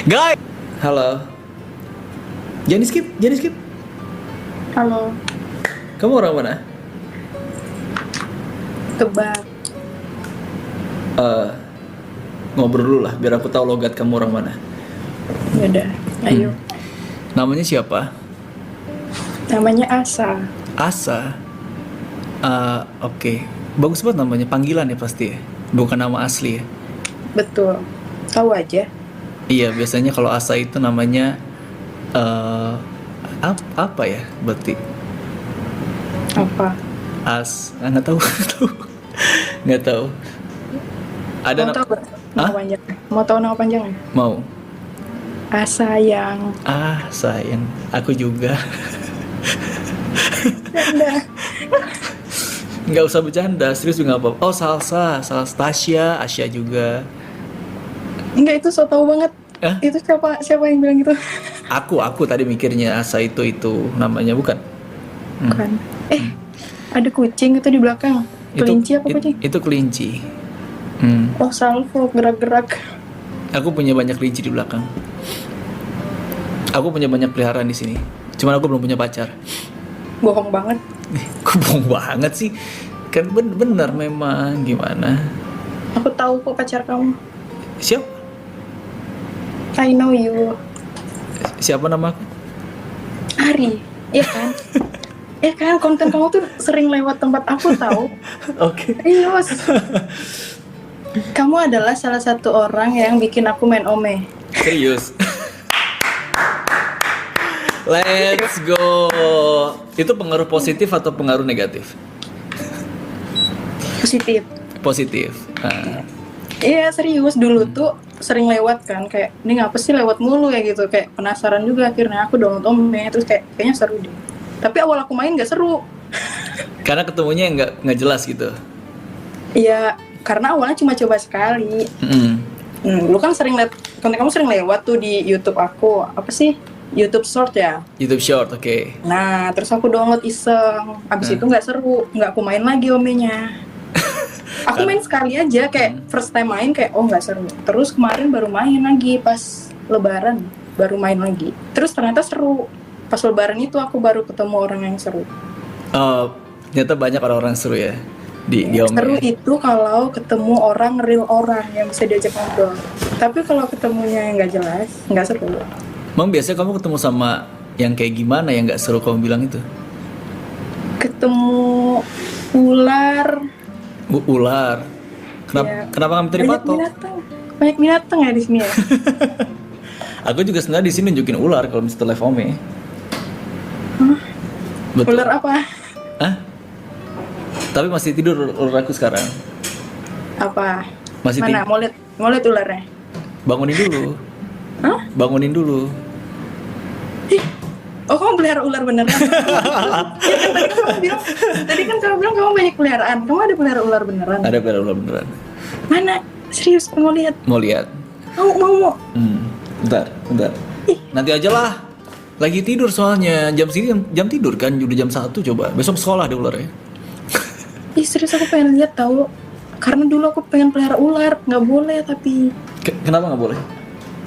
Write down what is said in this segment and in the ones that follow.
Guys, halo. Jangan skip, jangan skip. Halo, Kamu orang mana? tebak. Eh, Ngobrol dulu lah, biar aku tahu logat kamu orang mana. Yaudah, ayo. Namanya siapa? Namanya Asa. Asa. Oke. Bagus banget namanya, panggilan ya pasti ya. Bukan nama asli ya. Betul. Tahu aja. Iya, biasanya kalau Asa itu namanya apa ya? Berarti Apa? nggak tahu, nggak tahu. Ada Mau tahu gak nama Hah? panjangnya? Mau tahu nama panjangnya? Mau. Asa yang. Sayang, aku juga. Udah. Nggak usah bercanda, serius juga nggak apa-apa. Oh, Salsa, Tasya, Asya juga. Enggak, itu so tau banget. Eh? Itu siapa yang bilang gitu? Aku tadi mikirnya Asa itu namanya bukan? Bukan. Ada kucing itu di belakang. Kelinci apa kucing? Itu kelinci. Oh, salvo gerak-gerak. Aku punya banyak kelinci di belakang. Aku punya banyak peliharaan di sini. Cuman aku belum punya pacar. Bohong banget. Kok bohong banget sih? Kan bener memang gimana? Aku tahu kok pacar kamu. Siapa? I know you. Siapa nama aku? Ari. Iya kan? Iya kan, konten kamu tuh sering lewat tempat aku tahu. Oke. Serius. Kamu adalah salah satu orang yang bikin aku main Ome. Serius. Let's go. Itu pengaruh positif atau pengaruh negatif? Positif. Positif. Nah, Iya serius, dulu tuh sering lewat kan, kayak ini ngapa sih lewat mulu ya gitu, kayak penasaran juga, akhirnya aku download Ome, terus kayaknya seru deh. Tapi awal aku main gak seru. karena ketemunya nggak jelas gitu. Iya, karena awalnya cuma coba sekali. Lu kan sering liat, konten kamu sering lewat tuh di YouTube aku, apa sih? YouTube Short ya. YouTube Short, oke. Nah, terus aku download iseng. Abis itu nggak seru, nggak aku main lagi Omenya. Aku main sekali aja, kayak first time main kayak oh nggak seru. Terus kemarin baru main lagi pas Lebaran, baru main lagi. Terus ternyata seru. Pas Lebaran itu aku baru ketemu orang yang seru. Ternyata banyak orang-orang seru ya di Ome. Seru itu kalau ketemu orang real, orang yang bisa diajak ngobrol. Tapi kalau ketemunya yang nggak jelas, nggak seru. Emang biasanya kamu ketemu sama yang kayak gimana yang nggak seru kamu bilang itu? Ketemu ular. Ular. Ya, Kenapa kamu tadi patok? Banyak binatang ya di sini ya. Aku juga sebenarnya di sini nunjukin ular kalau misalnya live Ome. Betul. Ular apa? Hah? Tapi masih tidur ular aku sekarang. Apa? Masih Mana? Mau lihat ularnya? Bangunin dulu. Hah? Bangunin dulu. Oh, kamu pelihara ular beneran? Ya kan tadi kan kamu bilang kamu banyak peliharaan. Kamu ada pelihara ular beneran? Ada pelihara ular beneran. Mana? Serius, mau lihat? Mau lihat? Mau. Bentar. Nanti aja lah. Lagi tidur soalnya. Jam segini jam tidur kan. Udah jam 1 coba. Besok sekolah deh ularnya. Ih, serius aku pengen lihat tahu. Karena dulu aku pengen pelihara ular, nggak boleh tapi Kenapa nggak boleh?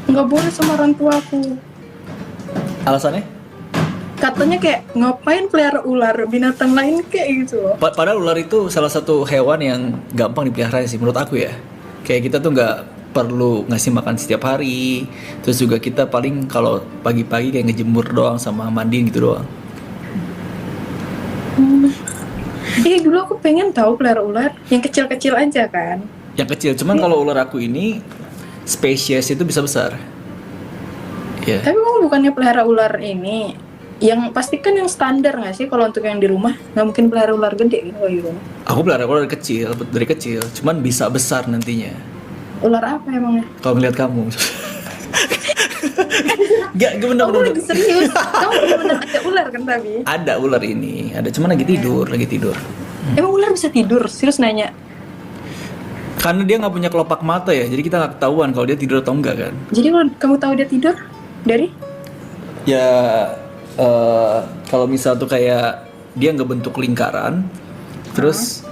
nggak boleh sama orang tua aku. Alasannya? Katanya kayak ngapain pelihara ular, binatang lain kayak gitu. Padahal ular itu salah satu hewan yang gampang dipelihara sih menurut aku ya. Kayak kita tuh nggak perlu ngasih makan setiap hari. Terus juga kita paling kalau pagi-pagi kayak ngejemur doang sama mandiin gitu doang. Dulu aku pengen tahu pelihara ular yang kecil-kecil aja kan. Yang kecil, cuman kalau ular aku ini spesies itu bisa besar. Ya. Tapi kamu bukannya pelihara ular ini, yang pasti kan yang standar nggak sih kalau untuk yang di rumah? Nggak mungkin pelihara ular gede gitu di rumah. Aku pelihara ular dari kecil, cuman bisa besar nantinya. Ular apa emangnya? Kalau ngeliat kamu. Gak bener. Kamu lagi serius? Kamu bener-bener ada ular kan tapi? Ada ular ini, ada cuman lagi tidur. Emang ular bisa tidur? Serius nanya? Karena dia nggak punya kelopak mata ya, jadi kita nggak ketahuan kalau dia tidur atau enggak kan. Jadi kalau kamu tahu dia tidur dari? Ya kalau misal tuh kayak dia ngebentuk lingkaran, terus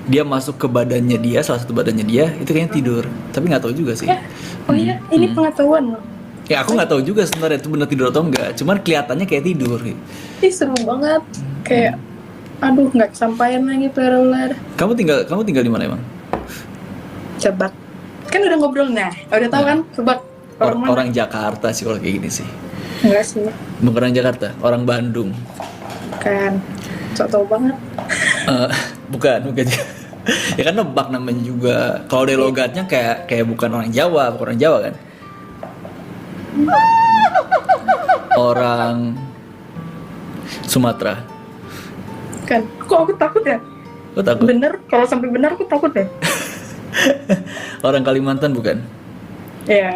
dia masuk ke badannya dia, salah satu badannya dia, itu kayaknya tidur. Tapi nggak tahu juga sih. Ya. Oh iya, ini pengetahuan loh. Ya aku nggak tahu juga sebenarnya itu benar tidur atau enggak. Cuman kelihatannya kayak tidur. Ih seru banget. Kayak aduh nggak kesampaian lagi pelihara ular. Kamu tinggal di mana emang? Coba. Kan udah ngobrol nah. Udah tahu kan? Coba orang mana? Orang Jakarta sih kalau kayak gini sih. Enggak sih. Bukan orang Jakarta, orang Bandung. Kan. Sok tau banget. Bukan. Ya kan nebak namanya juga. Kalau dari logatnya kayak bukan orang Jawa kan? Orang Sumatera. Kan. Kok aku takut ya? Lo takut? Bener. Kalau sampai benar aku takut ya. Orang Kalimantan bukan? Ya. Iya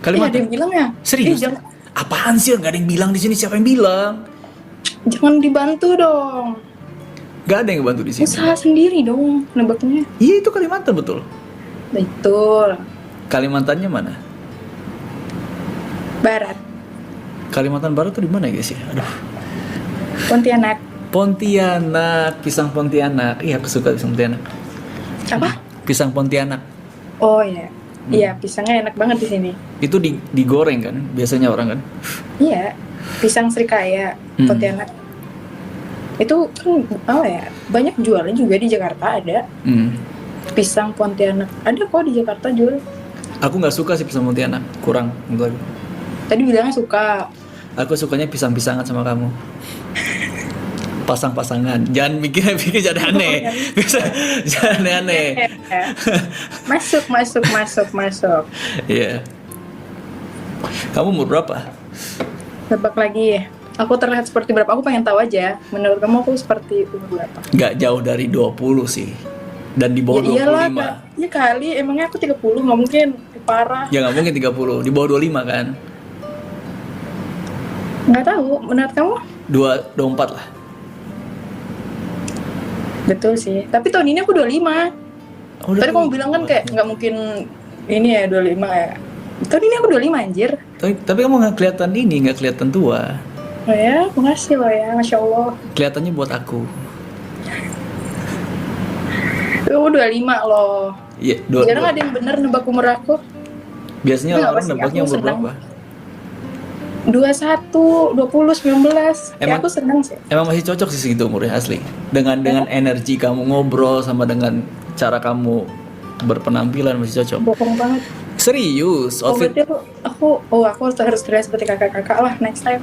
ada Kalimantan. yang bilang ya. Serius? Jangan, Apaan sih? Gak ada yang bilang di sini. Siapa yang bilang? jangan dibantu dong. Gak ada yang bantu di sini. Usaha sendiri dong nebaknya. Iya itu Kalimantan betul. Betul. Kalimantannya mana? Barat. Kalimantan Barat tuh di mana guys ya? Aduh. Pontianak. Pontianak, pisang Pontianak. Iya aku suka pisang Pontianak. Apa? Pisang Pontianak. Oh iya. Iya, pisangnya enak banget di sini. Itu digoreng kan? Biasanya orang kan? Iya. Pisang Srikaya, Pontianak. Itu kan apa ya? Banyak jualnya juga di Jakarta ada. Pisang Pontianak. Ada kok di Jakarta jual. Aku nggak suka sih pisang Pontianak. Kurang menurut aku. Tadi bilangnya suka. Aku sukanya pisang-pisangan sama kamu. Pasang-pasangan. Jangan mikir jangan aneh. Jangan aneh. Masuk. Iya. Kamu umur berapa? Tebak lagi. Aku terlihat seperti berapa? Aku pengen tahu aja. Menurut kamu aku seperti umur berapa? Nggak jauh dari 20 sih. Dan di bawah 25. Iyalah, ya kali. Emangnya aku 30? Nggak mungkin. Parah. Ya nggak mungkin 30. Di bawah 25 kan? Nggak tahu. Menurut kamu? 24 lah. Betul sih. Tapi tahun ini aku 25. Oh, Tadi kamu bilang kan kayak nggak mungkin ini ya 25 ya. Tahun ini aku 25 anjir. Tapi kamu nggak kelihatan tua. Oh ya, makasih loh ya, Masya Allah. Kelihatannya buat aku. Aku 25 loh. Iya, Jarang ada yang bener nebak umur aku. Biasanya Tapi nggak orang apa sih, nebaknya aku umur senang. berapa? 21, 20, 19. Ya Emang- aku senang sih. Emang masih cocok sih segitu umurnya asli. Dengan energi kamu ngobrol sama dengan cara kamu berpenampilan masih cocok. Bohong banget. Serius, Oh, outfit berarti aku harus terlihat seperti kakak-kakak lah next time.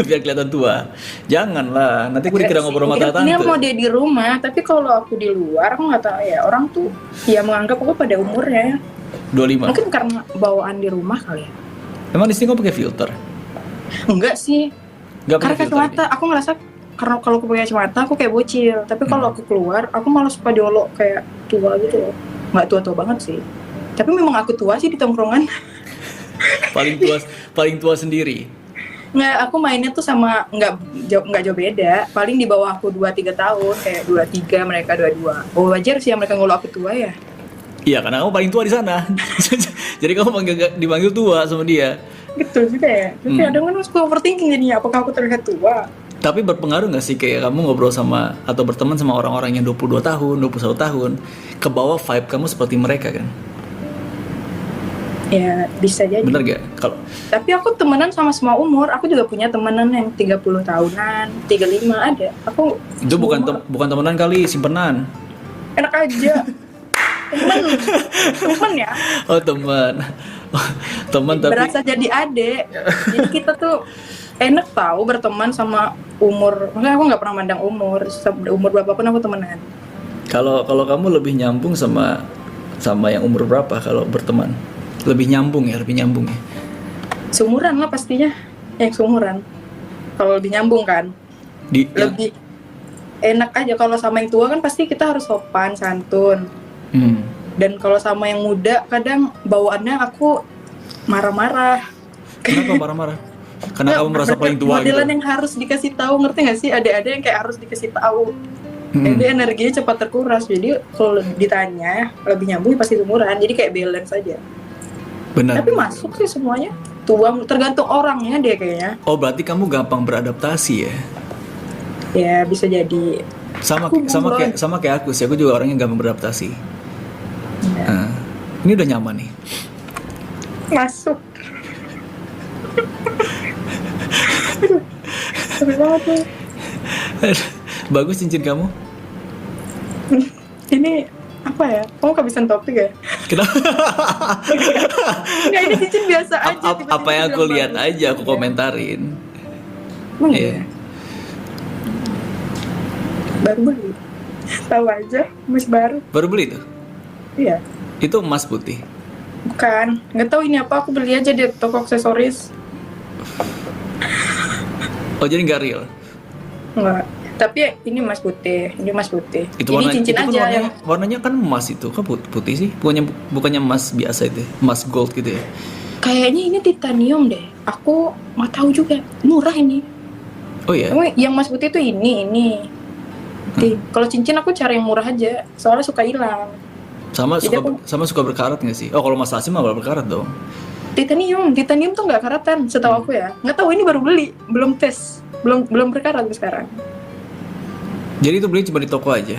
biar kelihatan tua. Janganlah, nanti aku dikira ngobrol sama Ini tante. mau dia di rumah, tapi kalau aku di luar aku nggak tahu ya. Orang tuh ya menganggap aku pada umurnya. 25. Mungkin karena bawaan di rumah kali ya. Emang di sini kamu pakai filter? Enggak sih. Enggak Karena pakai filter. kacamata, aku ngerasa karena kalau aku pakai kacamata aku kayak bocil. Tapi kalau aku keluar, aku malah suka diolok kayak tua gitu loh. Nggak tua-tua banget sih. Tapi memang aku tua sih di tongkrongan. Paling tua sendiri. Nggak, aku mainnya tuh sama nggak jauh beda. Paling di bawah aku 2-3 tahun, kayak 23, mereka 22. Oh wajar sih yang mereka ngolok aku tua ya. Iya, karena kamu paling tua di sana. Jadi kamu dipanggil tua sama dia. Betul juga ya. Tapi kadang kan suka overthinking jadinya, apakah aku terlihat tua? Tapi berpengaruh nggak sih kayak kamu ngobrol sama atau berteman sama orang-orang yang 22 tahun, 21 tahun, ke bawah vibe kamu seperti mereka kan? Ya bisa jadi. Bener gak? Kalau Tapi aku temenan sama semua umur. Aku juga punya temenan yang 30 tahunan, 35 ada. Aku itu bukan temenan kali, simpenan. enak aja. temen ya. Oh teman, teman tapi Berasa jadi adek. Jadi kita tuh enak tahu berteman sama umur. Maksudnya aku nggak pernah mandang umur. Umur berapapun aku temenan. kalau kamu lebih nyambung sama yang umur berapa kalau berteman? Lebih nyambung ya. Seumuran lah pastinya. Yang seumuran. Kalau lebih nyambung kan. Lebih enak aja. Kalau sama yang tua kan pasti kita harus sopan, santun. Dan kalau sama yang muda kadang bawaannya aku marah-marah. Kenapa marah-marah? Karena kamu merasa paling tua gitu. Modelan yang harus dikasih tahu, ngerti nggak sih? Ada yang kayak harus dikasih tahu. Jadi energinya cepat terkuras. Jadi kalau ditanya lebih nyambung pasti seumuran. Jadi kayak balance aja. Benar. Tapi masuk sih semuanya. Tua tergantung orangnya deh kayaknya. Oh berarti kamu gampang beradaptasi ya? Ya bisa jadi. Sama kayak aku sih. Aku juga orang yang gampang beradaptasi. Ya. Ini udah nyaman nih. Masuk. Tapi banget tuh. Bagus cincin kamu. Ini apa ya? Kamu kehabisan topik ya? Kenapa? Enggak, ini cincin biasa aja. tiba-tiba Apa yang aku bilang lihat bagus. aja aku komentarin. Emang Iya. iya? Baru beli. Tahu aja, emas baru. Baru beli tuh. Iya. Itu emas putih. Bukan, nggak tahu ini apa. Aku beli aja di toko aksesoris. Oh jadi nggak real. Enggak. Tapi ini emas putih. Ini emas putih. Itu Ini cincin itu kan aja warnanya, yang warnanya kan emas itu kan putih sih. Bukannya emas biasa itu, ya? Emas gold gitu ya. kayaknya ini titanium deh. Aku nggak tahu juga. Murah ini. Oh iya. Emang yang emas putih itu ini. Kalau cincin aku cari yang murah aja. Soalnya suka hilang. Jadi Sama suka berkarat nggak sih? Oh kalau emas asli mah berkarat dong. Titanium tuh nggak karatan, setahu aku ya. Nggak tahu, ini baru beli, belum tes, belum berkarat sampai sekarang. Jadi itu beli cuma di toko aja.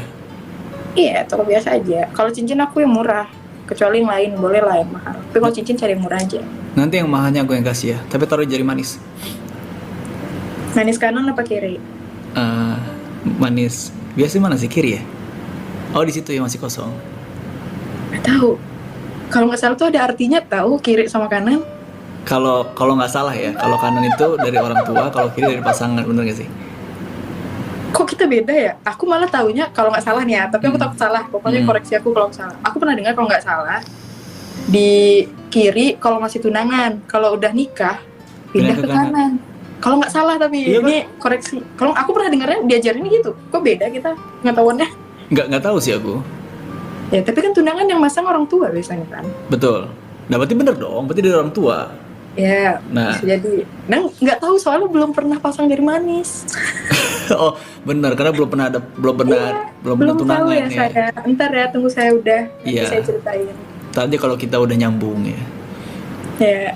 Iya, toko biasa aja. Kalau cincin aku yang murah, kecuali yang lain boleh lah yang mahal. Tapi kalau cincin cari yang murah aja. Nanti yang mahalnya aku yang kasih ya. Tapi taruh di jari manis. Manis kanan apa kiri? Manis. Biasanya mana sih, kiri ya? Oh di situ ya masih kosong. Nggak tahu. Kalau nggak salah tuh ada artinya tahu kiri sama kanan. Kalau nggak salah ya, kalau kanan itu dari orang tua, kalau kiri dari pasangan, bener nggak sih? Kok kita beda ya? Aku malah taunya kalau nggak salah nih ya. Tapi aku takut salah. Pokoknya koreksi aku kalau salah. Aku pernah dengar kalau nggak salah di kiri kalau masih tunangan, kalau udah nikah pindah ke kanan. Kalau nggak salah tapi Iya, ini koreksi. Kalau aku pernah dengarnya diajarin gitu. Kok beda kita pengetahuannya? Nggak tahu sih aku. Ya tapi kan tunangan yang masang orang tua biasanya kan. Betul. Nah berarti bener dong, berarti dari orang tua. Ya, Nah. bisa jadi. Nah, nggak tahu soalnya belum pernah pasang jari manis. Oh bener, karena belum pernah Belum tahu tunangan ya saya. Ntar ya, tunggu saya udah. Nanti Iya. saya ceritain. Tadi kalau kita udah nyambung ya. Ya.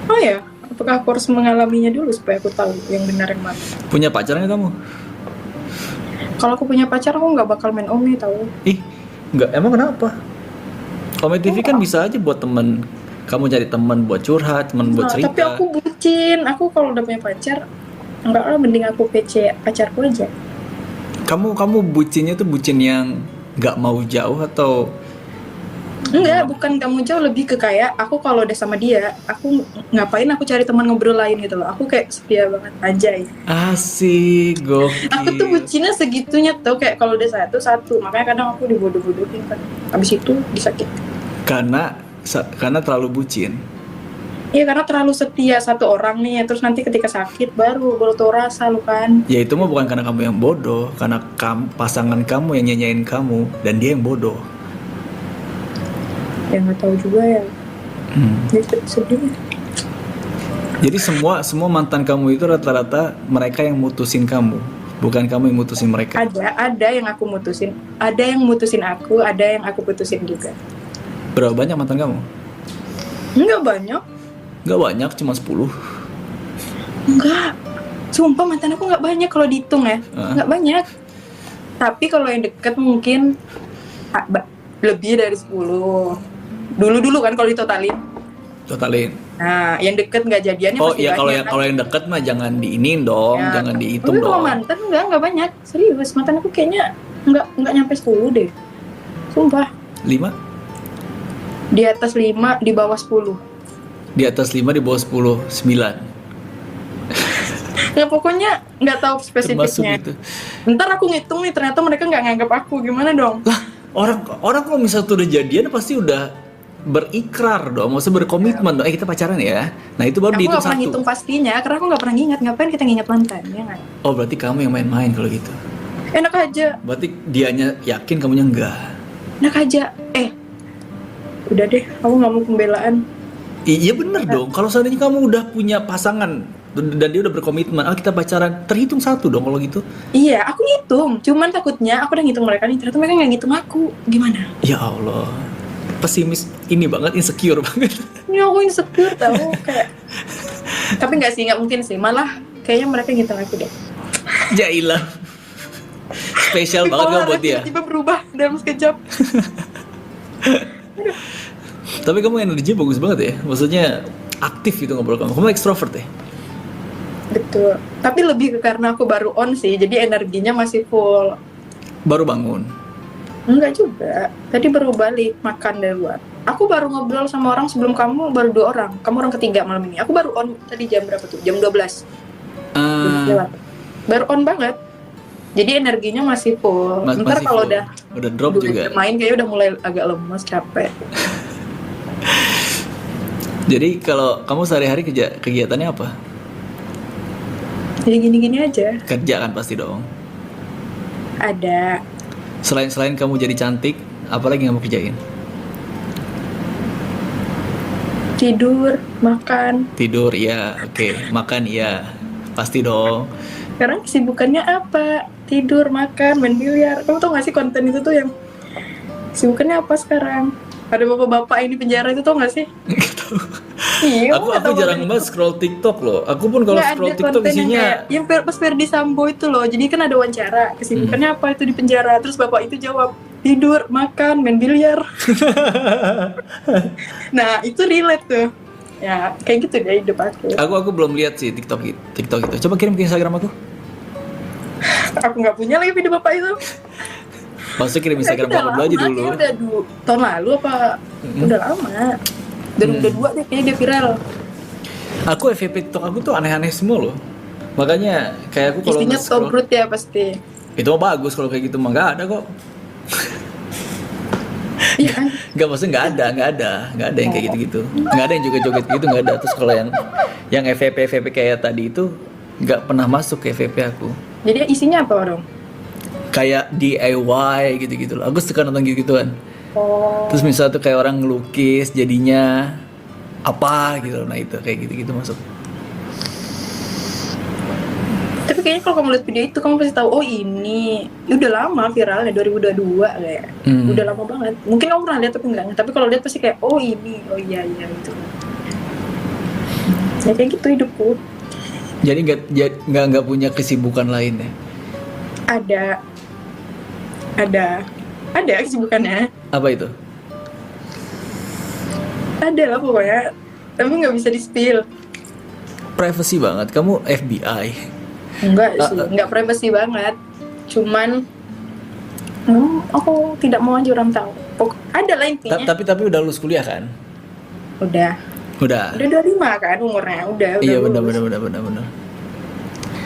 Oh ya, apakah aku harus mengalaminya dulu supaya aku tahu yang benar yang mana? Punya pacar nggak kamu? Kalau aku punya pacar, aku nggak bakal main Ome tahu. Ih, nggak. Emang kenapa? Ome TV kan bisa aja buat temen. Kamu cari teman buat curhat, teman buat cerita. Tapi aku bucin. Aku kalau udah punya pacar, enggak lah, mending aku PC pacarku aja. Kamu bucinnya tuh bucin yang nggak mau jauh atau? Enggak, bukan kamu jauh, lebih ke kayak aku kalau udah sama dia, aku ngapain aku cari teman ngobrol lain gitu loh. Aku kayak setia banget aja ya. Asik, gokil. Aku tuh bucinnya segitunya tuh, kayak kalau udah satu. Makanya kadang aku dibodoh-bodohin kan. Habis itu disakit. Karena terlalu bucin. Iya, karena terlalu setia satu orang nih, terus nanti ketika sakit baru tau rasa lu kan. Ya itu mah bukan karena kamu yang bodoh, karena pasangan kamu yang nyanyain kamu dan dia yang bodoh. Ya nggak tahu juga ya. Jadi sedih. Jadi semua mantan kamu itu rata-rata mereka yang mutusin kamu, bukan kamu yang mutusin mereka. Ada yang aku mutusin, ada yang mutusin aku, ada yang aku putusin juga. Berapa banyak mantan kamu? Enggak banyak. Nggak banyak, cuma 10. Enggak. Sumpah mantan aku nggak banyak kalau dihitung ya. Nggak banyak. Tapi kalau yang deket mungkin lebih dari 10. Dulu kan kalau ditotalin. Totalin. Nah, yang deket nggak jadiannya Oh pasti iya, banyak. kalau yang deket mah jangan diinin dong, Ya. jangan dihitung Tapi kalau dong. mantan nggak banyak. Serius, mantan aku kayaknya nggak nyampe 10 deh. Sumpah. 5? Di atas 5, di bawah 10. Di atas 5, di bawah 10, 9. Ya pokoknya nggak tahu Termasuk spesifiknya. itu. Ntar aku ngitung nih, ternyata mereka nggak nganggap aku, gimana dong? Lah, orang kalau misalnya tuh udah jadian pasti udah berikrar dong, maksudnya berkomitmen dong. Kita pacaran ya. Nah itu baru Aku dihitung nggak pernah satu. ngitung pastinya, karena aku nggak pernah ngingat. Ngapain kita ngingat mantan, ya nggak? Oh berarti kamu yang main-main kalau gitu. Enak aja, Berarti dianya yakin, kamunya enggak. enak aja. Udah deh, aku nggak mau pembelaan. Iya bener dong. Kalau seandainya kamu udah punya pasangan dan dia udah berkomitmen, kita pacaran, terhitung satu dong kalau gitu. Iya, aku ngitung. Cuman takutnya aku udah ngitung mereka nih, ternyata mereka nggak ngitung aku. Gimana? Ya Allah, pesimis ini banget, insecure banget. Ini aku insecure tau kayak. Tapi nggak sih, nggak mungkin sih. Malah kayaknya mereka ngitung aku deh. Jailah. Spesial banget kamu buat dia. Tiba-tiba berubah dalam sekejap. Tapi kamu energi bagus banget ya. Maksudnya aktif gitu ngobrol kamu. Kamu ekstrovert ya? Betul. Tapi lebih ke karena aku baru on sih, jadi energinya masih full. Baru bangun. Enggak juga. Tadi baru balik makan dari luar. Aku baru ngobrol sama orang sebelum kamu baru 2 orang. Kamu orang ketiga malam ini. Aku baru on tadi jam berapa tuh? Jam 12. Baru on banget. Jadi energinya masih full. Ntar kalau udah drop juga. Main kayaknya udah mulai agak lemas, capek. Jadi kalau kamu sehari-hari kegiatannya apa? Ya gini-gini aja. Kerja kan pasti dong. Ada. Selain kamu jadi cantik, apa lagi yang kamu kerjain? Tidur, makan. Tidur, ya, oke. Makan, ya, pasti dong. Sekarang kesibukannya apa? Tidur, makan, main biliar. Kamu tau gak sih konten itu tuh yang kesibukannya apa sekarang? Ada bapak-bapak yang di penjara itu tau gak sih? Nggak tahu. Iya, Aku jarang banget scroll TikTok loh. Aku pun kalau scroll TikTok isinya yang pas Ferdi Sambo itu loh. Jadi kan ada wawancara, kesibukannya apa itu di penjara. Terus bapak itu jawab, tidur, makan, main biliar. Nah, itu relate tuh. Ya, kayak gitu deh hidup aku. Aku belum lihat sih TikTok itu. Coba kirim ke Instagram aku. Aku nggak punya lagi video bapak itu. Maksudnya kirim Instagram kamu dulu aja dulu. Ya udah tahun lalu apa? Udah lama. 2022 deh kayaknya dia viral. Aku FYP TikTok aku tuh aneh-aneh semua loh. Makanya kayak aku kalau isinya nge-scroll top ya pasti. itu mah bagus, kalau kayak gitu mah nggak ada kok. Iya kan? Nggak, maksudnya nggak ada yang kayak gitu-gitu. Nggak ada yang joget-joget gitu, nggak ada. Terus kalau yang FYP kayak tadi itu nggak pernah masuk ke FYP aku. Jadi isinya apa orang? Kayak DIY gitu-gitu loh. Aku suka nonton gitu-gituan. Oh. Terus misalnya tuh kayak orang ngelukis jadinya apa gitu. Nah itu kayak gitu-gitu masuk. Tapi kayaknya kalau kamu lihat video itu kamu pasti tahu, oh ini udah lama viralnya 2022 kayak. Udah lama banget. Mungkin kamu pernah lihat tapi enggak. Tapi kalau lihat pasti kayak oh ini, oh iya gitu. Ya kayak gitu hidupku. Jadi nggak punya kesibukan lain ya? Ada kesibukannya. Apa itu? Ada lah pokoknya. Tapi nggak bisa di-spill. Privacy banget. Kamu FBI. Enggak sih, enggak privacy banget. Cuman aku tidak mau aja orang tahu. Ada lah intinya. Tapi udah lulus kuliah kan? Udah 25 kan umurnya. Udah iya, lulus. benar.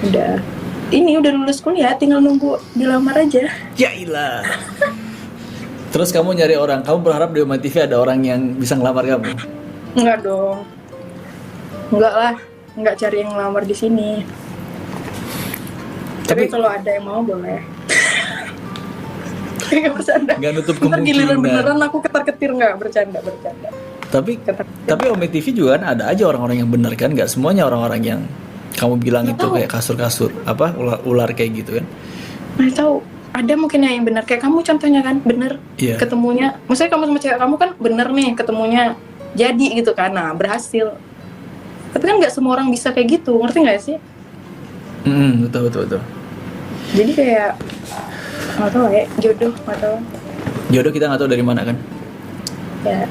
Udah. Ini udah lulus kuliah, tinggal nunggu dilamar aja. Ya ilah. Terus kamu nyari orang, kamu berharap di Oma TV ada orang yang bisa ngelamar kamu? Enggak dong. Enggak lah, enggak cari yang ngelamar di sini. Tapi kalau ada yang mau boleh. Enggak bercanda. Enggak nutup Ntar kemungkinan. giliran beneran aku ketar-ketir, enggak bercanda. Tapi Oma TV juga kan ada aja orang-orang yang bener kan, nggak semuanya orang-orang yang kamu bilang itu kayak kasur-kasur apa ular kayak gitu kan? Nggak tahu. Ada mungkin yang benar kayak kamu contohnya kan bener ketemunya. Maksudnya kamu sama cewek kamu kan bener nih ketemunya jadi gitu kan, nah berhasil. Tapi kan nggak semua orang bisa kayak gitu, ngerti nggak sih? Betul. Jadi kayak nggak tahu ya jodoh nggak tahu. Jodoh kita nggak tahu dari mana kan? Ya,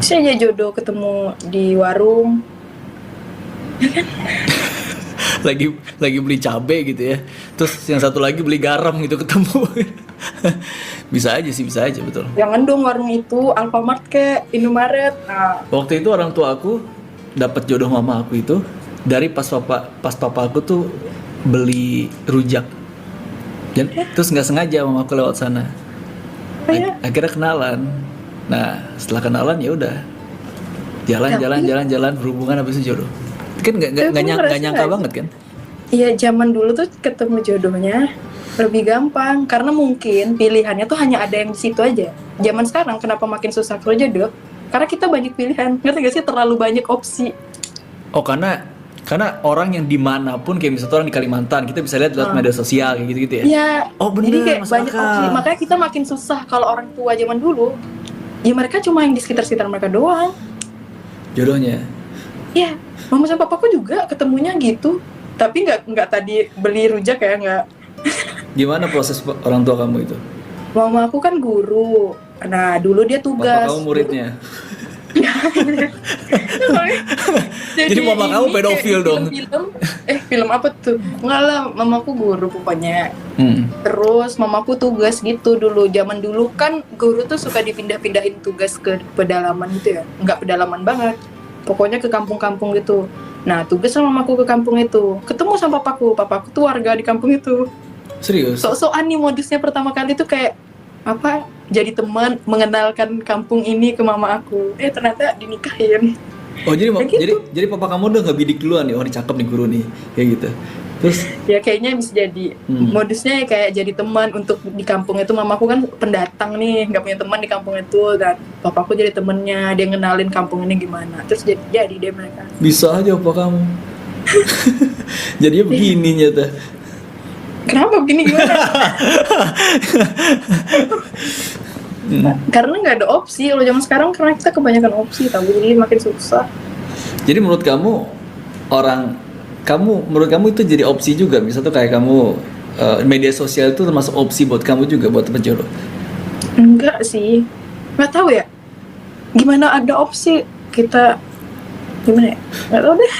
bisa aja jodoh ketemu di warung. lagi beli cabai gitu ya, terus yang satu lagi beli garam gitu ketemu. bisa aja betul. Jangan dong warung itu Alfamart ke Indomaret. Nah. Waktu itu orang tua aku dapat jodoh mama aku itu dari pas papa aku tuh beli rujak. Dan terus nggak sengaja mama aku lewat sana. Akhirnya kenalan. Nah setelah kenalan ya udah jalan berhubungan, habis itu jodoh. Kan nggak nyangka banget kan? Iya, zaman dulu tuh ketemu jodohnya lebih gampang karena mungkin pilihannya tuh hanya ada yang di situ aja. Zaman sekarang kenapa makin susah kalau jodoh? Karena kita banyak pilihan, ngerti gak sih? Terlalu banyak opsi. Oh karena orang yang dimanapun, kayak misalnya orang di Kalimantan kita bisa lihat lewat media sosial kayak gitu ya. Iya. Oh bener. Jadi kayak banyak opsi, makanya kita makin susah. Kalau orang tua zaman dulu, ya mereka cuma yang di sekitar mereka doang jodohnya. Iya, mama sama papaku juga ketemunya gitu. Tapi nggak tadi beli rujak ya, nggak. Gimana proses orang tua kamu itu? Mama aku kan guru. Nah, dulu dia tugas. Papa kamu muridnya? Jadi mama kamu ini pedofil kayak dong. film apa tuh? Enggak lah, mamaku guru pokoknya. Hmm. Terus mamaku tugas gitu dulu. Zaman dulu kan guru tuh suka dipindah-pindahin tugas ke pedalaman gitu ya. Enggak pedalaman banget. Pokoknya ke kampung-kampung gitu. Nah, tugas sama mamaku ke kampung itu. Ketemu sama papaku. Papaku tuh warga di kampung itu. Serius? Sok-sokan nih modusnya pertama kali tuh kayak apa? Jadi teman, mengenalkan kampung ini ke mama aku. Ternyata dinikahin. Oh jadi Kayak gitu. jadi papa kamu udah nggak bidik duluan nih, oh ini cakep nih guru nih, kayak gitu. Terus Ya kayaknya bisa jadi modusnya kayak jadi teman untuk di kampung itu. Mamaku kan pendatang nih, nggak punya teman di kampung itu, dan papaku jadi temennya, dia ngenalin kampung ini gimana, terus jadi deh mereka. bisa aja papa kamu. Jadinya begini nyata. Kenapa begini gimana? Karena nggak ada opsi kalau zaman sekarang, karena kita kebanyakan opsi tahu, jadi makin susah. Jadi menurut kamu menurut kamu itu jadi opsi juga, misal tuh kayak kamu media sosial itu termasuk opsi buat kamu juga buat penjodoh? Enggak sih, nggak tahu ya. Gimana ada opsi kita, gimana ya? Nggak tahu deh.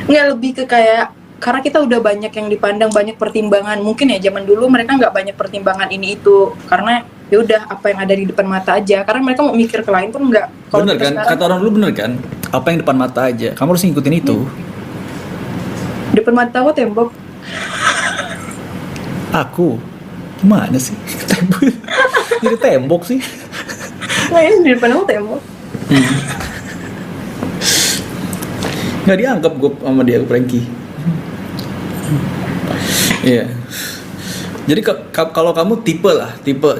Nggak, lebih ke kayak karena kita udah banyak yang dipandang, banyak pertimbangan. Mungkin ya zaman dulu mereka nggak banyak pertimbangan ini itu, karena ya udah apa yang ada di depan mata aja. Karena mereka mau mikir ke lain pun nggak. Kalau Bener kita kan? sekarang, Kata orang dulu bener kan? Apa yang depan mata aja, kamu harus ngikutin itu. depan mata aku tembok. Aku gimana sih? Tembok. Jadi tembok sih. Nah ini di depan aku tembok. Nggak dianggap gue sama dia, Frankie. Iya. Jadi kalau kamu tipe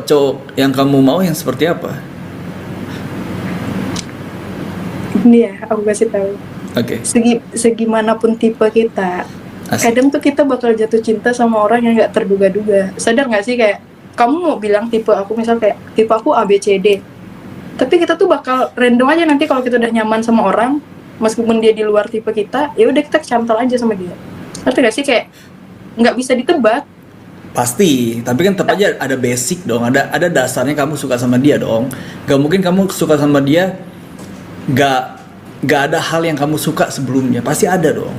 cowok yang kamu mau yang seperti apa? Ini ya, aku kasih tahu. Oke. Segimanapun tipe kita, Asik. kadang tuh kita bakal jatuh cinta sama orang yang nggak terduga-duga. Sadar nggak sih, kayak kamu mau bilang tipe aku, misal kayak tipe aku ABCD, tapi kita tuh bakal random aja nanti kalau kita udah nyaman sama orang, meskipun dia di luar tipe kita, ya udah kita kecantol aja sama dia. Ngerti nggak sih, kayak nggak bisa ditebak. Pasti, tapi kan tetap aja ada basic dong, ada dasarnya kamu suka sama dia dong. Gak mungkin kamu suka sama dia gak ada hal yang kamu suka sebelumnya, pasti ada dong.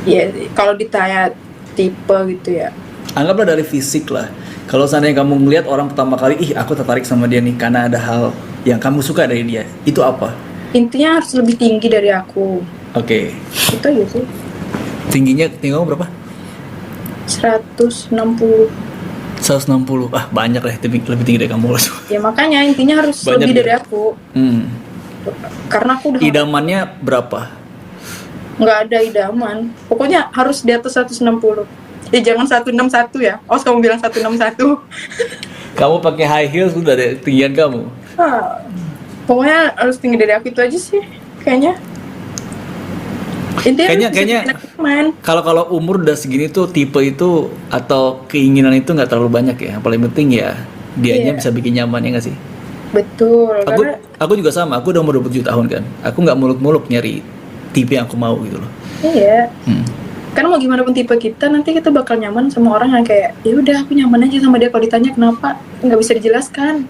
Ya kalau ditanya tipe gitu ya, Anggaplah dari fisik lah. Kalau seandainya kamu ngelihat orang pertama kali, ih aku tertarik sama dia nih karena ada hal yang kamu suka dari dia, itu apa? intinya harus lebih tinggi dari aku. Oke. Itu aja sih. Tingginya kamu berapa? 160. 160. Ah, banyak lah, lebih tinggi dari kamu lah. Ya makanya intinya harus Banyak lebih ya? dari aku. Karena aku udah Idamannya berapa? nggak ada idaman. Pokoknya harus di atas 160. Ya jangan 161 ya. Oh, kamu bilang 161. Kamu pakai high heels udah ada tinggian kamu. Pokoknya harus tinggi dari aku, itu aja sih kayaknya. Intinya Kayaknya kalau umur udah segini tuh tipe itu atau keinginan itu nggak terlalu banyak ya. Yang paling penting ya dianya Iya. bisa bikin nyaman, ya nggak sih? betul. Karena Aku juga sama. Aku udah umur 27 tahun kan. Aku nggak muluk-muluk nyari tipe yang aku mau gitu loh. iya. Karena mau gimana pun tipe kita, nanti kita bakal nyaman sama orang yang kayak ya udah aku nyaman aja sama dia. Kalau ditanya kenapa, nggak bisa dijelaskan.